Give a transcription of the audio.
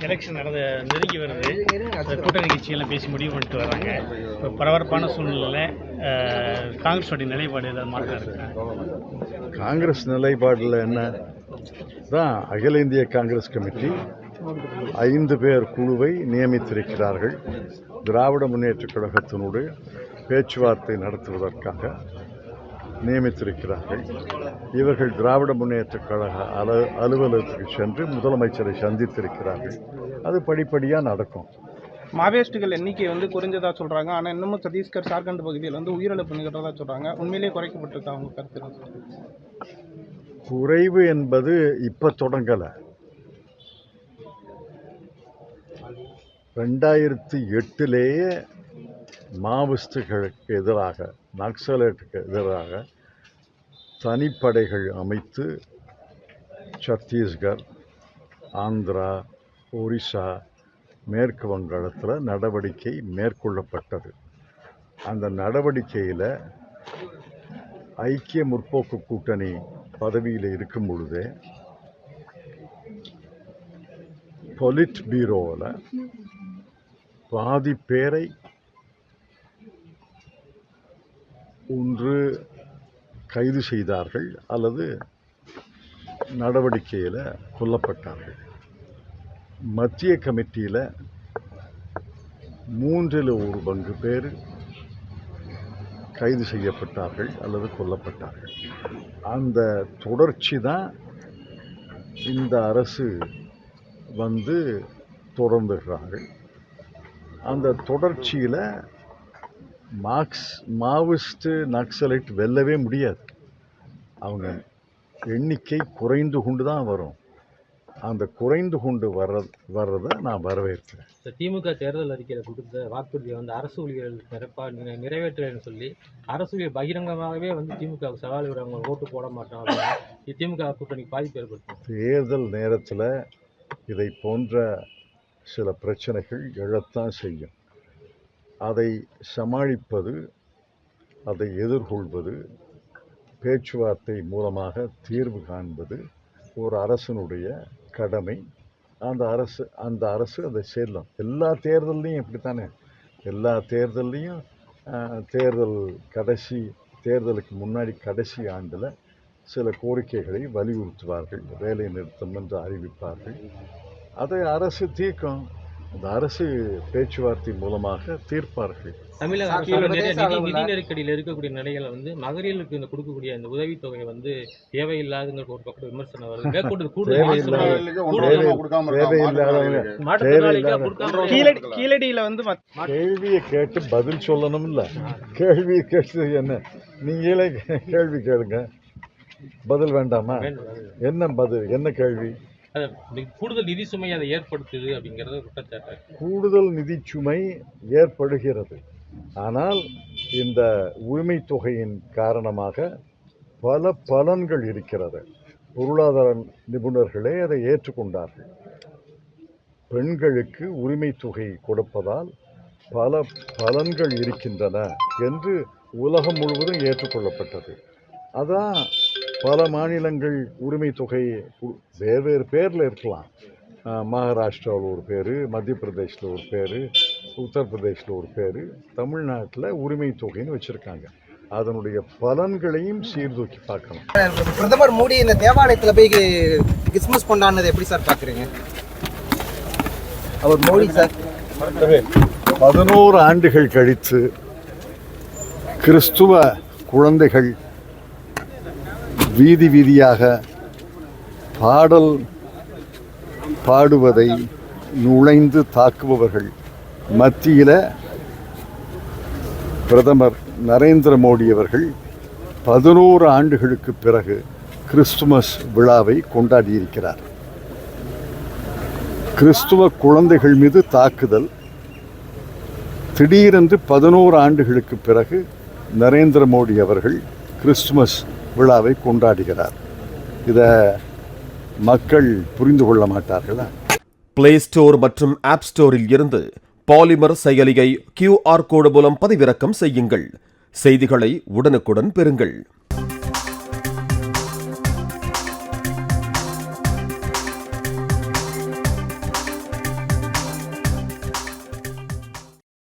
Election நெருங்கி வருது. கூட்டணி கட்சியெல்லாம் பேசி முடிவு பண்ணிட்டு வராங்க. இப்போ பரபரப்பான சூழ்நிலையில் காங்கிரஸோடைய நிலைப்பாடு ஏதாவது மாற்றம் இருக்கு? காங்கிரஸ் நிலைப்பாடில் என்ன தான் அகில இந்திய காங்கிரஸ் கமிட்டி 5 பேர் குழுவை நியமித்திருக்கிறார்கள். திராவிட முன்னேற்றக் கழகத்தினுடைய பேச்சுவார்த்தை நடத்துவதற்காக நியமித்திருக்கிறார்கள். இவர்கள் திராவிட முன்னேற்றக் கழக அலுவலகத்துக்கு சென்று முதலமைச்சரை சந்தித்திருக்கிறார்கள். அது படிப்படியாக நடக்கும். மாவோயிஸ்டுகள் எண்ணிக்கை குறைஞ்சதா சொல்றாங்க. ஆனால் இன்னமும் சத்தீஸ்கர் ஜார்க்கண்ட் பகுதியில் உயிரிழப்பு நிகழ்றதா சொல்றாங்க. உண்மையிலேயே குறைக்கப்பட்டிருக்கா அவங்க கருத்து? குறைவு என்பது இப்போ தொடங்கலை. 2008 மாவோயிஸ்டுகளுக்கு எதிராக, நக்சலைட்டுக்கு எதிராக தனிப்படைகள் அமைத்து சத்தீஸ்கர், ஆந்திரா, ஒரிசா, மேற்கு வங்காளத்தில் நடவடிக்கை மேற்கொள்ளப்பட்டது. அந்த நடவடிக்கையில் ஐக்கிய முற்போக்கு கூட்டணி பதவியில் இருக்கும் பொழுதே பொலிட் பீரோவில் பாதி பேரை ஒன்று கைது செய்தார்கள் அல்லது நடவடிக்கையில் கொல்லப்பட்டார்கள். மத்திய கமிட்டியில் 1/3 பேர் கைது செய்யப்பட்டார்கள் அல்லது கொல்லப்பட்டார்கள். அந்த தொடர்ச்சி தான் இந்த அரசு தொடர்ந்துகிறார்கள். அந்த தொடர்ச்சியில் மாவோயிஸ்ட்டு, நக்சலைட் வெல்லவே முடியாது. அவங்க எண்ணிக்கை குறைந்து கொண்டு தான் வரும். அந்த குறைந்து கொண்டு வர்றதை நான் வரவேற்கிறேன். திமுக தேர்தல் அறிக்கையில் கொடுத்த வாக்குறுதியை அரசு ஊழியர்கள் நிறைவேற்றலைன்னு சொல்லி அரசு ஊழியர் பகிரங்கமாகவே திமுக சவால் விடுறவங்க ஓட்டு போட மாட்டோம் அப்படின்னு திமுக கூட்டணிக்கு பாதிப்பு ஏற்படுத்தும். தேர்தல் நேரத்தில் இதை போன்ற சில பிரச்சனைகள் எழத்தான் செய்யும். அதை சமாளிப்பது, அதை எதிர்கொள்வது, பேச்சுவார்த்தை மூலமாக தீர்வு காண்பது ஒரு அரசனுடைய கடமை. அந்த அரசு அதை செல்லும். எல்லா தேர்தல்லையும் இப்படித்தானே. எல்லா தேர்தல்லையும் தேர்தலுக்கு முன்னாடி கடைசி ஆண்டில் சில கோரிக்கைகளை வலியுறுத்துவார்கள். வேலை நிறுத்தம் என்று அறிவிப்பார்கள். அதை அரசு தீர்க்கும். அந்த அரசு பேச்சுவார்த்தை மூலமாக தீர்ப்பார்கள். தமிழக அரசு நிதி நெருக்கடியில் இருக்கக்கூடிய நிலைகளை மகளிருக்கு கொடுக்கக்கூடிய இந்த உதவித்தொகை தேவையில்லாத ஒரு பக்கம் விமர்சனம் வருது. கீழடியில கேள்வியை கேட்டு பதில் சொல்லணும். இல்ல கேள்வியை கேட்டு என்ன, நீங்களே கேள்வி கேளுங்க, பதில் வேண்டாமா? என்ன பதில், என்ன கேள்வி? கூடுதல் நிதி சுமை அதை ஏற்படுத்துது அப்படிங்கிறது குற்றச்சாட்டு. கூடுதல் நிதி சுமை ஏற்படுகிறது. ஆனால் இந்த உரிமை தொகையின் காரணமாக பல பலன்கள் இருக்கிறது. பொருளாதார நிபுணர்களே அதை ஏற்றுக்கொண்டார்கள். பெண்களுக்கு உரிமை தொகை கொடுப்பதால் பல பலன்கள் இருக்கின்றன என்று உலகம் முழுவதும் ஏற்றுக்கொள்ளப்பட்டது. அதான் பல மாநிலங்கள் உரிமை தொகை வேறு பேரில் இருக்கலாம். மகாராஷ்டிராவில் ஒரு பேர், மத்திய பிரதேசில் ஒரு பேர், உத்தரப்பிரதேசில் ஒரு பேர், தமிழ்நாட்டில் உரிமை தொகைன்னு வச்சுருக்காங்க. அதனுடைய பலன்களையும் சீர்தூக்கி பார்க்கணும். பிரதமர் மோடி இந்த தேவாலயத்தில் போய் கிறிஸ்மஸ் கொண்டாடுனது எப்படி சார் பார்க்குறீங்க? அவர் மோடி சார் 11 ஆண்டுகள் கழித்து கிறிஸ்துவ குழந்தைகள் வீதி வீதியாக பாடல் பாடுவதை நுழைந்து தாக்குபவர்கள் மத்தியில் பிரதமர் நரேந்திர மோடி அவர்கள் 11 ஆண்டுகளுக்கு பிறகு கிறிஸ்துமஸ் விழாவை கொண்டாடியிருக்கிறார். கிறிஸ்துவ குழந்தைகள் மீது தாக்குதல் திடீரென்று 11 ஆண்டுகளுக்கு பிறகு நரேந்திர மோடி அவர்கள் கிறிஸ்துமஸ் விழாவை கொண்டாடுகிறார். இதை மக்கள் புரிந்து கொள்ள மாட்டார்களா? பிளே ஸ்டோர் மற்றும் ஆப் ஸ்டோரில் இருந்து பாலிமர் செயலியை QR கோடு மூலம் பதிவிறக்கம் செய்யுங்கள். செய்திகளை உடனுக்குடன் பெறுங்கள்.